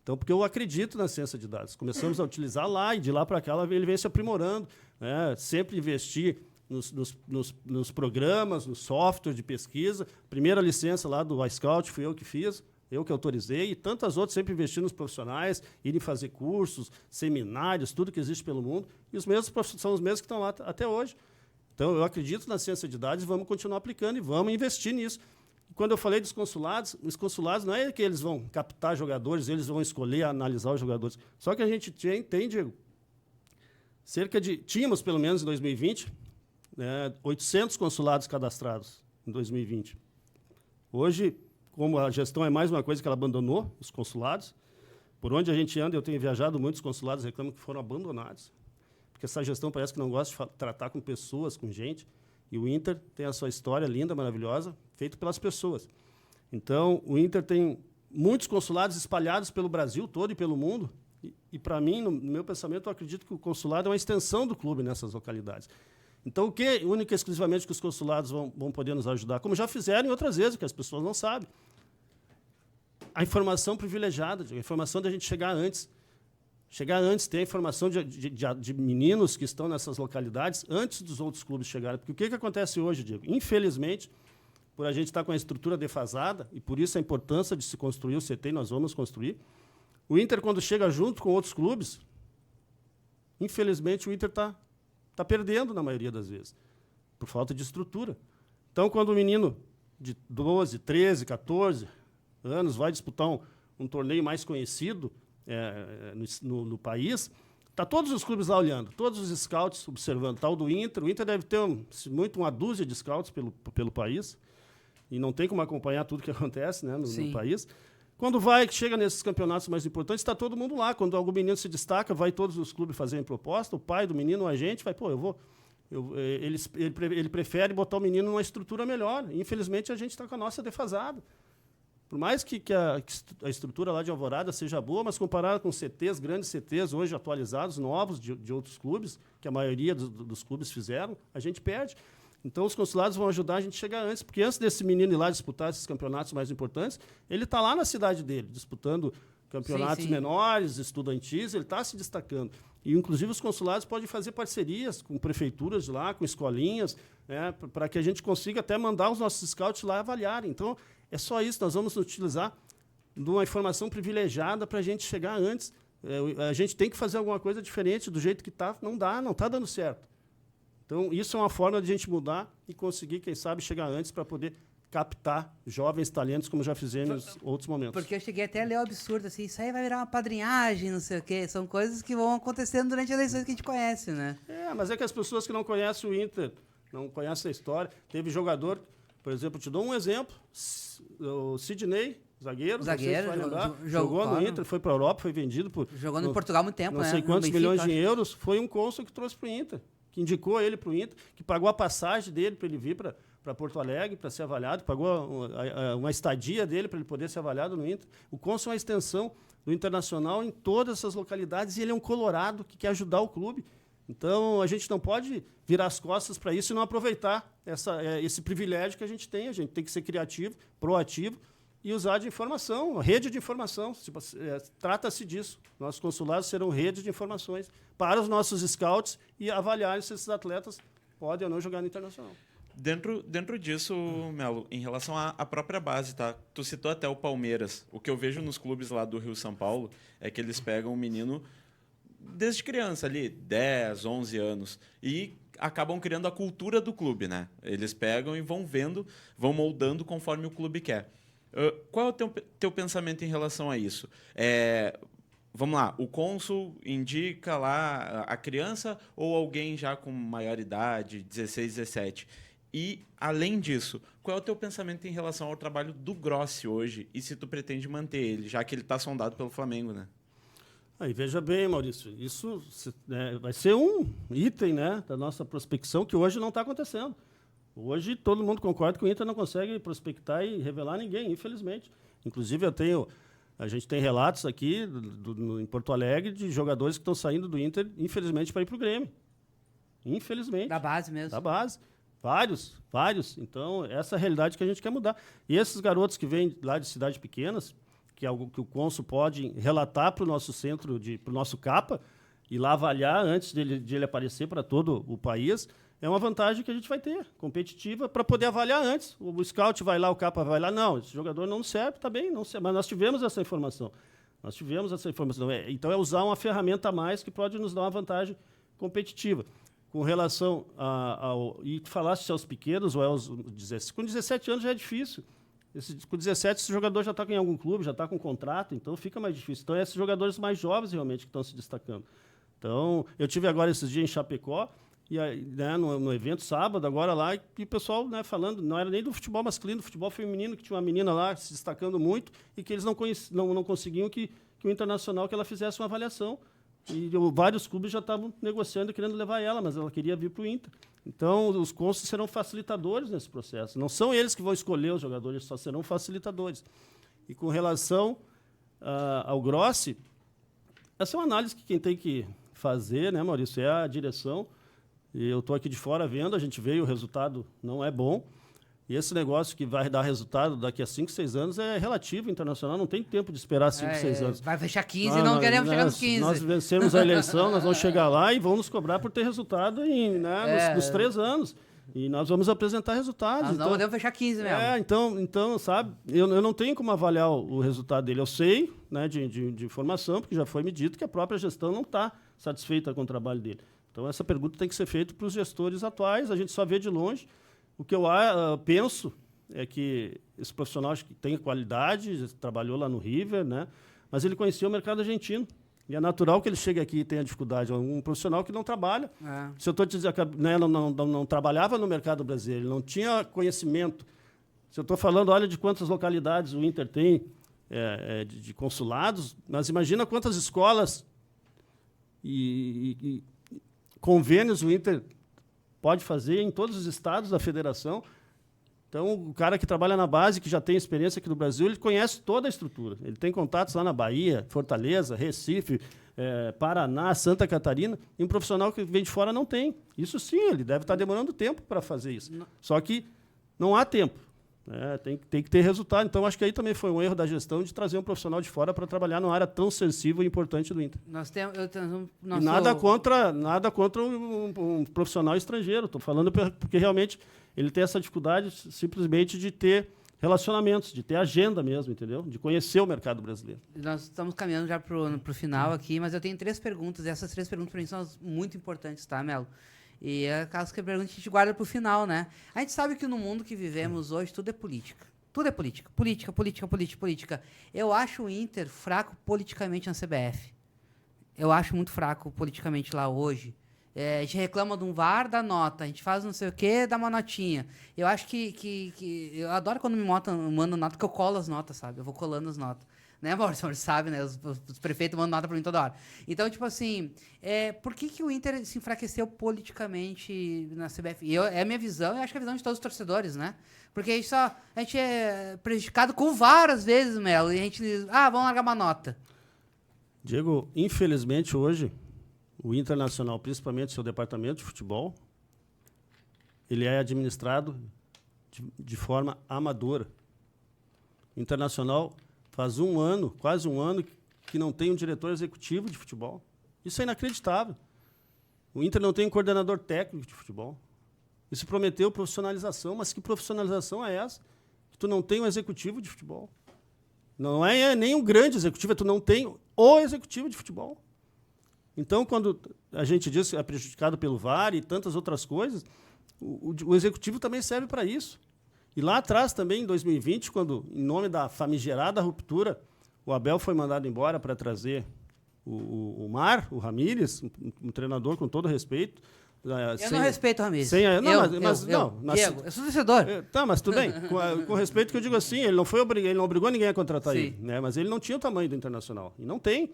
Então, porque eu acredito na ciência de dados. Começamos a utilizar lá e de lá para cá ele vem se aprimorando, né? Sempre investir nos programas, no software de pesquisa. Primeira licença lá do iScout fui eu que fiz, eu que autorizei, e tantas outras, sempre investindo nos profissionais, irem fazer cursos, seminários, tudo que existe pelo mundo. E os mesmos são os mesmos que estão lá até hoje. Então, eu acredito na ciência de dados, vamos continuar aplicando e vamos investir nisso. E quando eu falei dos consulados, os consulados não é que eles vão captar jogadores, eles vão escolher, analisar os jogadores. Só que a gente tem, Diego, tínhamos pelo menos em 2020, 800 consulados cadastrados em 2020. Hoje, como a gestão é mais uma coisa que ela abandonou, os consulados, por onde a gente anda, eu tenho viajado, muitos consulados reclamam que foram abandonados, porque essa gestão parece que não gosta de tratar com pessoas, com gente, e o Inter tem a sua história linda, maravilhosa, feita pelas pessoas. Então, o Inter tem muitos consulados espalhados pelo Brasil todo e pelo mundo, e para mim, no meu pensamento, eu acredito que o consulado é uma extensão do clube nessas localidades. Então, o que única e exclusivamente que os consulados vão poder nos ajudar? Como já fizeram em outras vezes, que as pessoas não sabem. A informação privilegiada, a informação da gente chegar antes. Chegar antes, ter a informação de meninos que estão nessas localidades antes dos outros clubes chegarem. Porque o que acontece hoje, Diego? Infelizmente, por a gente estar com a estrutura defasada, e por isso a importância de se construir o CT, e nós vamos construir, o Inter, quando chega junto com outros clubes, infelizmente o Inter está perdendo na maioria das vezes, por falta de estrutura. Então, quando o menino de 12, 13, 14 anos vai disputar um torneio mais conhecido no país, está todos os clubes lá olhando, todos os scouts observando. Tal do Inter, o Inter deve ter uma dúzia de scouts pelo país, e não tem como acompanhar tudo que acontece, né, no país. Quando chega nesses campeonatos mais importantes, está todo mundo lá. Quando algum menino se destaca, vai todos os clubes fazerem proposta, o pai do menino, o agente, vai, ele prefere botar o menino numa estrutura melhor. Infelizmente, a gente está com a nossa defasada. Por mais que a estrutura lá de Alvorada seja boa, mas comparada com CTs, grandes CTs, hoje atualizados, novos, de outros clubes, que a maioria dos clubes fizeram, a gente perde. Então, os consulados vão ajudar a gente a chegar antes, porque antes desse menino ir lá disputar esses campeonatos mais importantes, ele está lá na cidade dele, disputando campeonatos menores, estudantis, ele está se destacando. E, inclusive, os consulados podem fazer parcerias com prefeituras de lá, com escolinhas, para que a gente consiga até mandar os nossos scouts lá avaliarem. Então, é só isso, nós vamos utilizar de uma informação privilegiada para a gente chegar antes. A gente tem que fazer alguma coisa diferente do jeito que está, não está dando certo. Então, isso é uma forma de a gente mudar e conseguir, quem sabe, chegar antes para poder captar jovens talentos, como já fizemos em outros momentos. Porque eu cheguei até a ler o absurdo, assim, isso aí vai virar uma padrinhagem, não sei o quê. São coisas que vão acontecendo durante as eleições que a gente conhece, né? Mas é que as pessoas que não conhecem o Inter, não conhecem a história. Teve jogador, por exemplo, te dou um exemplo, o Sidney, zagueiro, jogou no Inter, foi para a Europa, foi vendido por... Jogou em Portugal há muito tempo, não sei quantos milhões de euros, foi um cônsul que trouxe para o Inter, que indicou ele para o Inter, que pagou a passagem dele para ele vir para Porto Alegre, para ser avaliado, pagou uma estadia dele para ele poder ser avaliado no Inter. O cônsul é uma extensão do Internacional em todas essas localidades, e ele é um colorado que quer ajudar o clube. Então, a gente não pode virar as costas para isso e não aproveitar esse privilégio que a gente tem que ser criativo, proativo, e usar de informação, rede de informação. Tipo, trata-se disso. Nossos consulados serão rede de informações para os nossos scouts e avaliar se esses atletas podem ou não jogar no internacional. Dentro disso, Melo, em relação à própria base, tá? Tu citou até o Palmeiras. O que eu vejo nos clubes lá do Rio São Paulo é que eles pegam um menino desde criança ali, 10, 11 anos, e acabam criando a cultura do clube, né? Eles pegam e vão vendo, vão moldando conforme o clube quer. Qual é o teu pensamento em relação a isso? Vamos lá, o cônsul indica lá a criança ou alguém já com maior idade, 16, 17? E, além disso, qual é o teu pensamento em relação ao trabalho do Grossi hoje e se tu pretende manter ele, já que ele está sondado pelo Flamengo, né? Aí, veja bem, Maurício, isso vai ser um item, né, da nossa prospecção que hoje não está acontecendo. Hoje todo mundo concorda que o Inter não consegue prospectar e revelar ninguém, infelizmente. Inclusive, a gente tem relatos aqui em Porto Alegre de jogadores que estão saindo do Inter, infelizmente, para ir para o Grêmio. Infelizmente. Da base mesmo. Da base. Vários. Então, essa é a realidade que a gente quer mudar. E esses garotos que vêm lá de cidades pequenas, que é algo que o cônsul pode relatar para o nosso centro, para o nosso CAPA, e lá avaliar antes de ele aparecer para todo o país, é uma vantagem que a gente vai ter, competitiva, para poder avaliar antes. O scout vai lá, o CAPA vai lá, não, esse jogador não serve, tá bem, não serve. Mas nós tivemos essa informação. Então, é usar uma ferramenta a mais que pode nos dar uma vantagem competitiva. Com relação e tu falaste aos pequenos, ou aos 17, com 17 anos já é difícil. Com 17, esse jogador já está em algum clube, já está com contrato, então fica mais difícil. Então, esses jogadores mais jovens realmente que estão se destacando. Então, eu tive agora esses dias em Chapecó, e aí, né, no evento sábado, agora lá, e o pessoal, né, falando, não era nem do futebol masculino, do futebol feminino, que tinha uma menina lá se destacando muito, e que eles não conseguiam que o Internacional que ela fizesse uma avaliação. E vários clubes já estavam negociando e querendo levar ela, mas ela queria vir para o Inter. Então, os cônsules serão facilitadores nesse processo. Não são eles que vão escolher os jogadores, só serão facilitadores. E com relação ao Grossi, essa é uma análise que quem tem que fazer, né, Maurício, é a direção. E eu estou aqui de fora vendo, a gente veio, o resultado não é bom. E esse negócio que vai dar resultado daqui a 5, 6 anos é relativo, internacional, não tem tempo de esperar 5, 6 anos. Vai fechar 15 e não queremos chegar nos 15. Nós vencermos a eleição, nós vamos chegar lá e vão nos cobrar por ter resultado nos 3 anos. E nós vamos apresentar resultados. Nós não podemos fechar 15 mesmo. Então, sabe, eu não tenho como avaliar o resultado dele. Eu sei, né, de informação, porque já foi me dito que a própria gestão não está satisfeita com o trabalho dele. Então, essa pergunta tem que ser feita para os gestores atuais, a gente só vê de longe. O que eu penso é que esse profissional acho que tem qualidade, trabalhou lá no River, né? Mas ele conhecia o mercado argentino. E é natural que ele chegue aqui e tenha dificuldade. É um profissional que não trabalha. Se eu estou te dizendo que não trabalhava no mercado brasileiro, ele não tinha conhecimento. Se eu estou falando, olha de quantas localidades o Inter tem de consulados, mas imagina quantas escolas e convênios o Inter pode fazer em todos os estados da federação. Então, o cara que trabalha na base, que já tem experiência aqui no Brasil, ele conhece toda a estrutura. Ele tem contatos lá na Bahia, Fortaleza, Recife, Paraná, Santa Catarina, e um profissional que vem de fora não tem. Isso sim, ele deve estar demorando tempo para fazer isso. Não. Só que não há tempo. Tem que ter resultado. Então, acho que aí também foi um erro da gestão de trazer um profissional de fora para trabalhar numa área tão sensível e importante do Inter. Nada contra um profissional estrangeiro. Estou falando porque realmente ele tem essa dificuldade simplesmente de ter relacionamentos, de ter agenda mesmo, entendeu? De conhecer o mercado brasileiro. Nós estamos caminhando já para o final aqui, mas eu tenho 3 perguntas. E essas 3 perguntas para mim são muito importantes, tá, Melo? E é caso que a pergunta a gente guarda para o final, né? A gente sabe que no mundo que vivemos hoje tudo é política. Tudo é política. Política. Eu acho o Inter fraco politicamente na CBF. Eu acho muito fraco politicamente lá hoje. A gente reclama de um VAR, dá nota. A gente faz não sei o quê, dá uma notinha. Eu acho que eu adoro quando me mandam nota, porque eu colo as notas, sabe? Eu vou colando as notas. Né, Maurício? Você sabe, né? Os prefeitos mandam nota pra mim toda hora. Então, tipo assim, por que o Inter se enfraqueceu politicamente na CBF? É a minha visão, e acho que é a visão de todos os torcedores, né? Porque a gente é prejudicado com VAR, às vezes, Melo, e a gente diz, vamos largar uma nota. Diego, infelizmente, hoje, o Internacional, principalmente seu departamento de futebol, ele é administrado de forma amadora. Internacional faz um ano, quase um ano, que não tem um diretor executivo de futebol. Isso é inacreditável. O Inter não tem um coordenador técnico de futebol. Isso prometeu profissionalização, mas que profissionalização é essa? Que tu não tem um executivo de futebol. Não é nem um grande executivo, tu não tem o executivo de futebol. Então, quando a gente diz que é prejudicado pelo VAR e tantas outras coisas, o executivo também serve para isso. E lá atrás também, em 2020, quando, em nome da famigerada ruptura, o Abel foi mandado embora para trazer o Ramírez, um treinador com todo respeito. Eu não respeito o Ramírez. Diego, eu sou torcedor. Tá, mas tudo bem. Com respeito que eu digo assim, ele não obrigou ninguém a contratar ele, né? Mas ele não tinha o tamanho do Internacional. E não tem.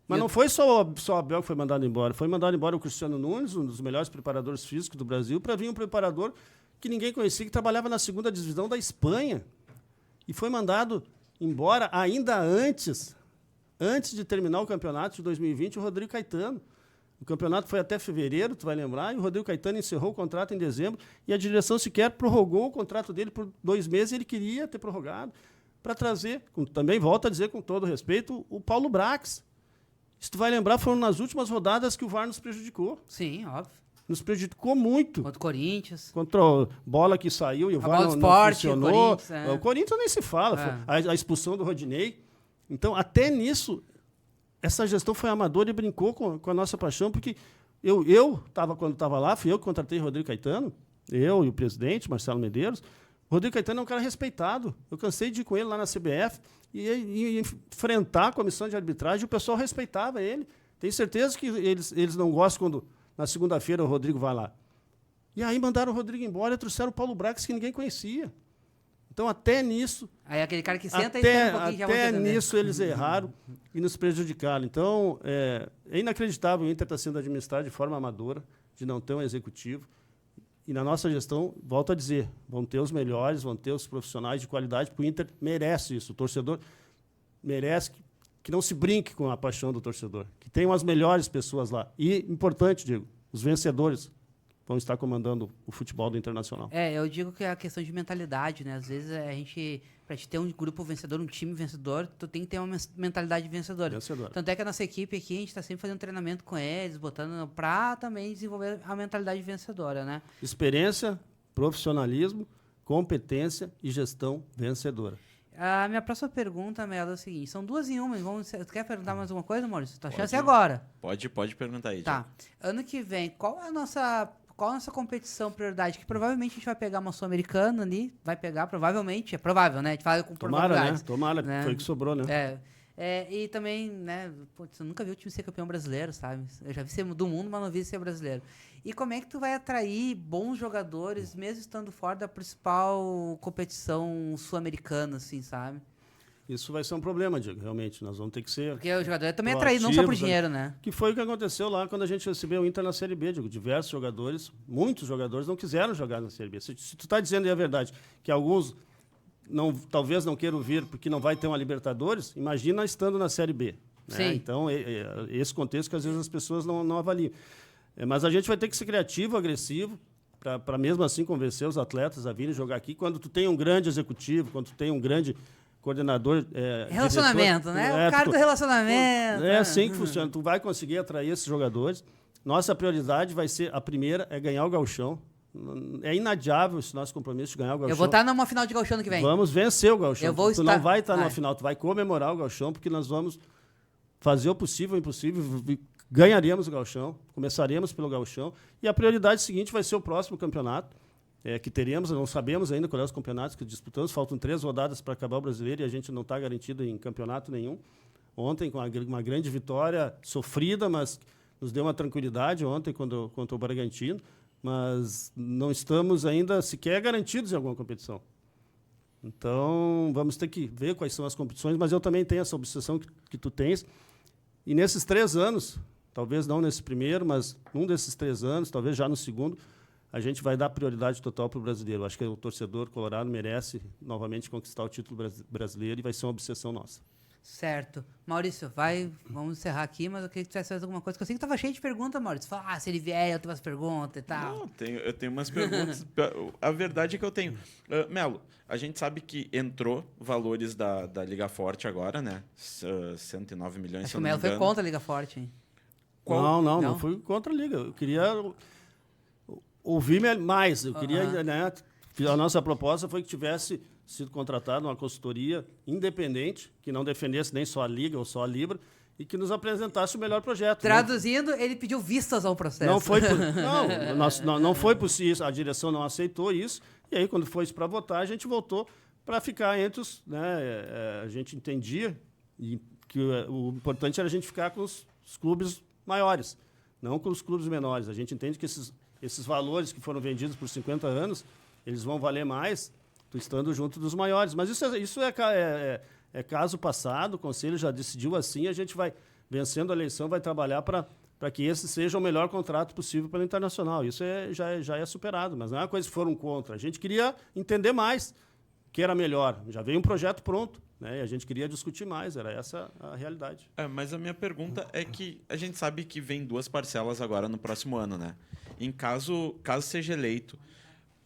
Mas não foi só o Abel que foi mandado embora. Foi mandado embora o Cristiano Nunes, um dos melhores preparadores físicos do Brasil, para vir um preparador que ninguém conhecia, que trabalhava na segunda divisão da Espanha. E foi mandado embora ainda antes de terminar o campeonato de 2020, o Rodrigo Caetano. O campeonato foi até fevereiro, tu vai lembrar, e o Rodrigo Caetano encerrou o contrato em dezembro, e a direção sequer prorrogou o contrato dele por 2 meses, e ele queria ter prorrogado, para trazer, também volto a dizer com todo respeito, o Paulo Brax. Se tu vai lembrar, foram nas últimas rodadas que o VAR nos prejudicou. Sim, óbvio. Nos prejudicou muito. Contra o Corinthians. Contra a bola que saiu e o VAR não funcionou. O Corinthians nem se fala. A expulsão do Rodinei. Então, até nisso, essa gestão foi amadora e brincou com a nossa paixão, porque quando estava lá, fui eu que contratei o Rodrigo Caetano, eu e o presidente, Marcelo Medeiros. O Rodrigo Caetano é um cara respeitado. Eu cansei de ir com ele lá na CBF e enfrentar a comissão de arbitragem, o pessoal respeitava ele. Tenho certeza que eles não gostam quando, na segunda-feira, o Rodrigo vai lá. E aí mandaram o Rodrigo embora e trouxeram o Paulo Brax, que ninguém conhecia. Então, até nisso... Aí aquele cara que senta e espera um pouquinho, já até nisso eles erraram e nos prejudicaram. Então, é inacreditável o Inter estar sendo administrado de forma amadora, de não ter um executivo. E na nossa gestão, volto a dizer, vão ter os melhores, vão ter os profissionais de qualidade, porque o Inter merece isso. O torcedor merece que não se brinque com a paixão do torcedor, que tenham as melhores pessoas lá. E, importante, Diego, os vencedores vão estar comandando o futebol do Internacional. Eu digo que é a questão de mentalidade, né? Às vezes para te ter um grupo vencedor, um time vencedor, tu tem que ter uma mentalidade vencedora. Tanto é que a nossa equipe aqui, a gente está sempre fazendo treinamento com eles, botando para também desenvolver a mentalidade vencedora, né? Experiência, profissionalismo, competência e gestão vencedora. A minha próxima pergunta, Melo, é a seguinte: são 2 em 1. Tu quer perguntar mais alguma coisa, Maurício? Tua chance é agora. Pode perguntar aí. Tá. Ano que vem, qual é a nossa competição prioridade? Que provavelmente a gente vai pegar uma Sul-Americana ali. Vai pegar, provavelmente. É provável, né? A gente fala com probabilidades. Tomara, né? Foi o que sobrou, né? E também, né? Putz, eu nunca vi o time ser campeão brasileiro, sabe? Eu já vi ser do mundo, mas não vi ser brasileiro. E como é que tu vai atrair bons jogadores, mesmo estando fora da principal competição sul-americana, assim, sabe? Isso vai ser um problema, Diego, realmente. Nós vamos ter que ser... Porque o jogador é também atraído, não só por dinheiro, né? Que foi o que aconteceu lá quando a gente recebeu o Inter na Série B, Diego. Diversos jogadores, muitos jogadores não quiseram jogar na Série B. Se tu está dizendo, e é verdade, que alguns talvez não queiram vir porque não vai ter uma Libertadores, imagina estando na Série B. Né? Sim. Então, esse contexto que às vezes as pessoas não avaliam. Mas a gente vai ter que ser criativo, agressivo, para mesmo assim convencer os atletas a virem jogar aqui. Quando tu tem um grande executivo, quando tu tem um grande coordenador... relacionamento, diretor, né? O cara do relacionamento. É assim que funciona. Tu vai conseguir atrair esses jogadores. Nossa prioridade vai ser, a primeira, é ganhar o Gauchão. É inadiável esse nosso compromisso de ganhar o Gauchão. Eu vou estar numa final de Gauchão ano que vem. Vamos vencer o Gauchão. Tu não vai estar numa final, tu vai comemorar o Gauchão, porque nós vamos fazer o possível e o impossível. Ganharíamos o Gauchão, começaremos pelo Gauchão. E a prioridade seguinte vai ser o próximo campeonato, que teremos, não sabemos ainda quais são os campeonatos que disputamos. Faltam 3 rodadas para acabar o Brasileiro e a gente não está garantido em campeonato nenhum. Ontem, com uma grande vitória, sofrida, mas nos deu uma tranquilidade ontem contra o Bragantino. Mas não estamos ainda sequer garantidos em alguma competição. Então, vamos ter que ver quais são as competições, mas eu também tenho essa obsessão que tu tens. E nesses 3 anos, talvez não nesse primeiro, mas um desses 3 anos, talvez já no segundo, a gente vai dar prioridade total para o brasileiro. Acho que o torcedor colorado merece novamente conquistar o título brasileiro e vai ser uma obsessão nossa. Certo. Maurício, vamos encerrar aqui, mas eu queria que tu tivesse mais alguma coisa, que eu sei que tava cheio de perguntas, Maurício. Fala, se ele vier, eu tenho umas perguntas e tal. Não, eu tenho umas perguntas. A verdade é que eu tenho. Melo, a gente sabe que entrou valores da Liga Forte agora, né? 109 milhões, Acho se que eu o não me Melo foi engano. contra a Liga Forte, hein? Não fui contra a Liga. Eu queria ouvir mais. Eu queria, né? A nossa proposta foi que tivesse sido contratado uma consultoria independente, que não defendesse nem só a Liga ou só a Libra, e que nos apresentasse o melhor projeto. Traduzindo, ele pediu vistas ao processo. Não foi possível, a direção não aceitou isso, e aí quando foi para votar, a gente voltou para ficar entre os... Né, a gente entendia que o importante era a gente ficar com os clubes maiores, não com os clubes menores. A gente entende que esses valores que foram vendidos por 50 anos, eles vão valer mais estando junto dos maiores. Mas isso é caso passado, o Conselho já decidiu assim, a gente vai, vencendo a eleição, vai trabalhar para que esse seja o melhor contrato possível pelo Internacional. Isso já é superado, mas não é uma coisa que foram contra. A gente queria entender mais o que era melhor. Já veio um projeto pronto, né? E a gente queria discutir mais, era essa a realidade. Mas a minha pergunta é que a gente sabe que vem 2 parcelas agora no próximo ano, né? Em caso seja eleito,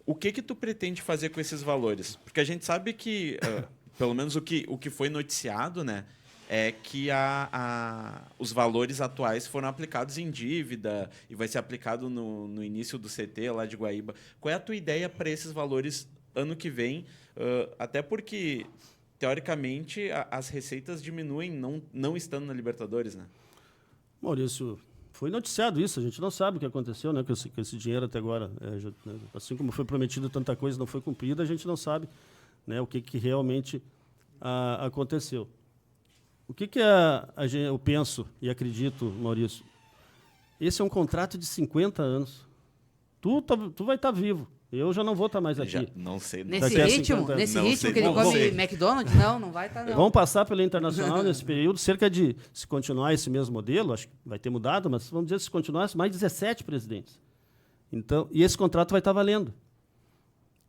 o que tu pretende fazer com esses valores? Porque a gente sabe que, pelo menos o que foi noticiado, né, é que os valores atuais foram aplicados em dívida e vai ser aplicado no início do CT lá de Guaíba. Qual é a tua ideia para esses valores ano que vem? Até porque, teoricamente, as receitas diminuem não estando na Libertadores, né? Maurício, foi noticiado isso, a gente não sabe o que aconteceu, né, com esse dinheiro até agora. Assim como foi prometido tanta coisa não foi cumprida, a gente não sabe, né, o que realmente aconteceu. O que eu penso e acredito, Maurício? Esse é um contrato de 50 anos. Tu vai estar vivo. Eu já não vou estar mais aqui. Já, não sei. Não. Nesse ritmo que ele come McDonald's? Não vai estar, não. Vamos passar pelo Internacional nesse período, se continuar esse mesmo modelo, acho que vai ter mudado, mas vamos dizer, se continuar, mais 17 presidentes. Então, e esse contrato vai estar valendo.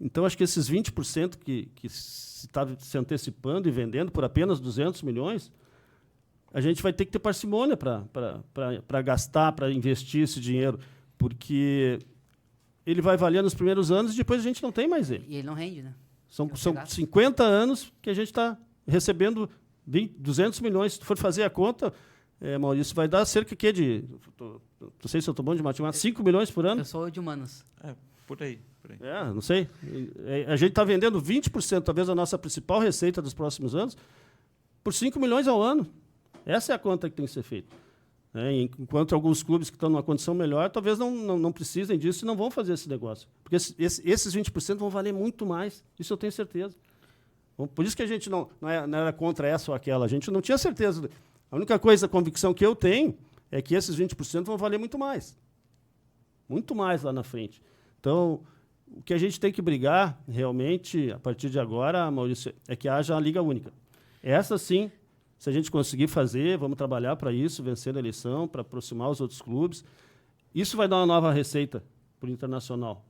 Então, acho que esses 20% que se está se antecipando e vendendo por apenas 200 milhões, a gente vai ter que ter parcimônia para gastar, para investir esse dinheiro, porque ele vai valer nos primeiros anos e depois a gente não tem mais ele. E ele não rende, né? São 50 anos que a gente está recebendo 200 milhões. Se tu for fazer a conta, Maurício, vai dar cerca de... Não sei se eu estou bom de matemática, 5 milhões por ano. Eu sou de humanos. Por aí. Não sei. A gente está vendendo 20%, talvez, da nossa principal receita dos próximos anos, por 5 milhões ao ano. Essa é a conta que tem que ser feita. Enquanto alguns clubes que estão numa condição melhor, talvez não precisem disso e não vão fazer esse negócio. Porque esses 20% vão valer muito mais, isso eu tenho certeza. Por isso que a gente não era contra essa ou aquela, a gente não tinha certeza. A única coisa, a convicção que eu tenho, é que esses 20% vão valer muito mais. Muito mais lá na frente. Então, o que a gente tem que brigar, realmente, a partir de agora, Maurício, é que haja a Liga Única. Essa, sim, se a gente conseguir fazer, vamos trabalhar para isso, vencer a eleição, para aproximar os outros clubes. Isso vai dar uma nova receita para o Internacional.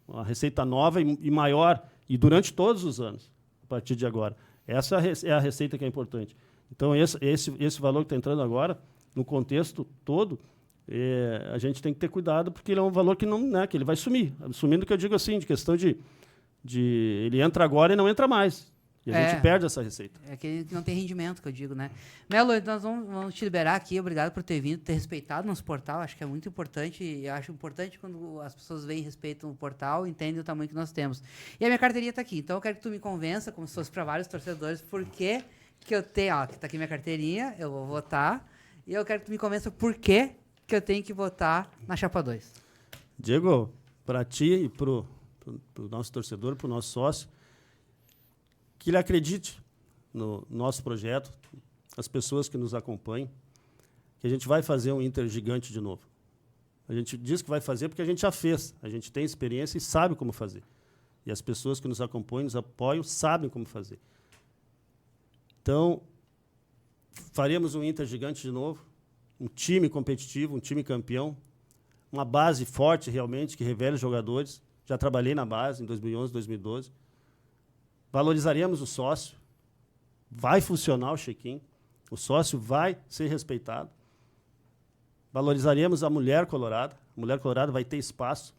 Uma receita nova e maior, e durante todos os anos, a partir de agora. Essa é a receita que é importante. Então, esse valor que está entrando agora, no contexto todo, a gente tem que ter cuidado, porque ele é um valor que, que ele vai sumir. Sumindo, que eu digo assim, de questão de ele entra agora e não entra mais. E a gente perde essa receita. É que ele não tem rendimento, que eu digo, né? Melo, nós vamos te liberar aqui. Obrigado por ter vindo, ter respeitado nosso portal. Acho que é muito importante. E acho importante quando as pessoas veem e respeitam o portal, entendem o tamanho que nós temos. E a minha carteirinha está aqui. Então, eu quero que tu me convença, como se fosse para vários torcedores, por que eu tenho... Ó, está aqui minha carteirinha, eu vou votar. E eu quero que tu me convença por que eu tenho que votar na Chapa 2. Diego, para ti e para o nosso torcedor, para o nosso sócio, que ele acredite no nosso projeto, as pessoas que nos acompanham, que a gente vai fazer um Inter gigante de novo. A gente diz que vai fazer porque a gente já fez, a gente tem experiência e sabe como fazer. E as pessoas que nos acompanham, nos apoiam, sabem como fazer. Então, faremos um Inter gigante de novo, um time competitivo, um time campeão, uma base forte realmente, que revele jogadores. Já trabalhei na base em 2011, 2012. Valorizaremos o sócio, vai funcionar o check-in. O sócio vai ser respeitado. Valorizaremos a mulher colorada. A mulher colorada vai ter espaço.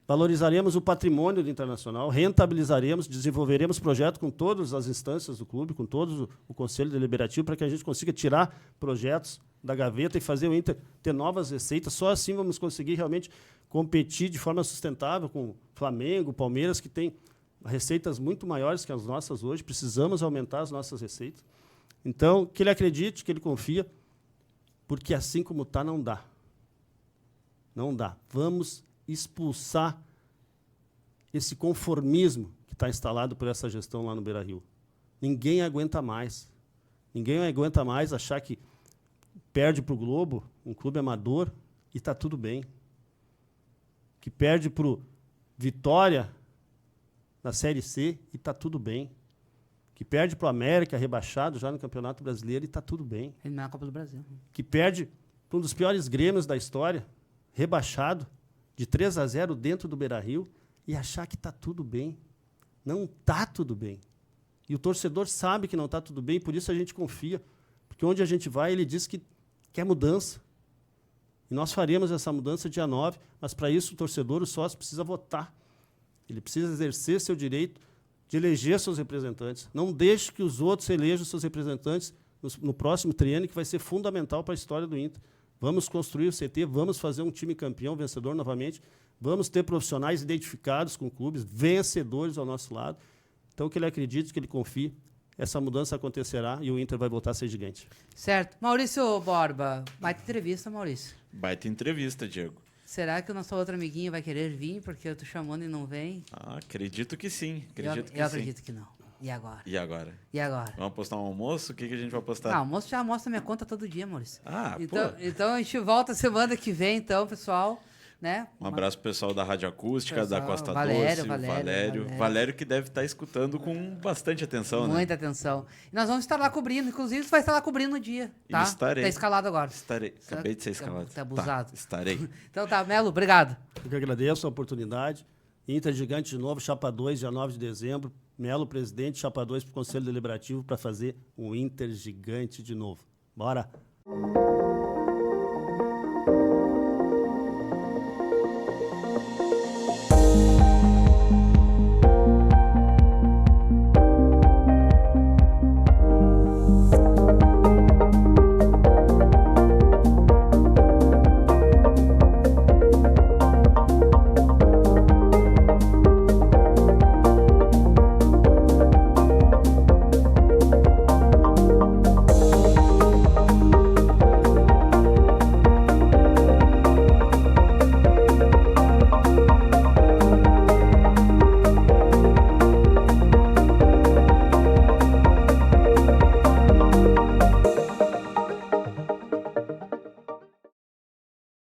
Valorizaremos o patrimônio do Internacional, rentabilizaremos, desenvolveremos projeto com todas as instâncias do clube, com todo o Conselho Deliberativo, para que a gente consiga tirar projetos da gaveta e fazer o Inter ter novas receitas. Só assim vamos conseguir realmente competir de forma sustentável com Flamengo, Palmeiras, que tem receitas muito maiores que as nossas hoje. Precisamos aumentar as nossas receitas. Então, que ele acredite, que ele confia, porque assim como está, não dá. Não dá. Vamos expulsar esse conformismo que está instalado por essa gestão lá no Beira-Rio. Ninguém aguenta mais. Ninguém aguenta mais achar que perde para o Globo, um clube amador, e está tudo bem. Que perde para o Vitória na Série C e está tudo bem. Que perde para o América, rebaixado já no Campeonato Brasileiro, e está tudo bem. Ele não é a Copa do Brasil. Que perde para um dos piores grêmios da história, rebaixado, de 3-0 dentro do Beira-Rio, e achar que está tudo bem. Não está tudo bem. E o torcedor sabe que não está tudo bem, por isso a gente confia. Porque onde a gente vai, ele diz que quer mudança. E nós faremos essa mudança dia 9, mas para isso o torcedor, o sócio, precisa votar. Ele precisa exercer seu direito de eleger seus representantes. Não deixe que os outros elejam seus representantes no próximo triênio, que vai ser fundamental para a história do Inter. Vamos construir o CT, vamos fazer um time campeão, vencedor novamente, vamos ter profissionais identificados com clubes, vencedores ao nosso lado. Então, que ele acredite, que ele confie, essa mudança acontecerá e o Inter vai voltar a ser gigante. Certo. Maurício Borba, baita entrevista, Maurício. Baita entrevista, Diego. Será que o nosso outro amiguinho vai querer vir, porque eu tô chamando e não vem? Acredito que sim. Eu acredito que não. E agora? E agora? E agora? Vamos postar um almoço? O que a gente vai postar? Ah, o almoço já mostra minha conta todo dia, Maurício. Pô. Então a gente volta semana que vem, então, pessoal. Né? Um abraço pro pessoal da Rádio Acústica, pessoal, da Costa Valério, Doce, Valério. Valério que deve estar escutando com bastante atenção, né? Muita atenção. E nós vamos estar lá cobrindo, inclusive você vai estar lá cobrindo no dia, tá? Estarei. Tá escalado agora. Estarei. Acabei de ser escalado. Tá abusado. Tá, estarei. Então tá, Melo, obrigado. Eu que agradeço a oportunidade. Inter Gigante de novo, Chapa 2, dia 9 de dezembro. Melo, presidente, Chapa 2 para o Conselho Deliberativo para fazer um Inter Gigante de novo. Bora!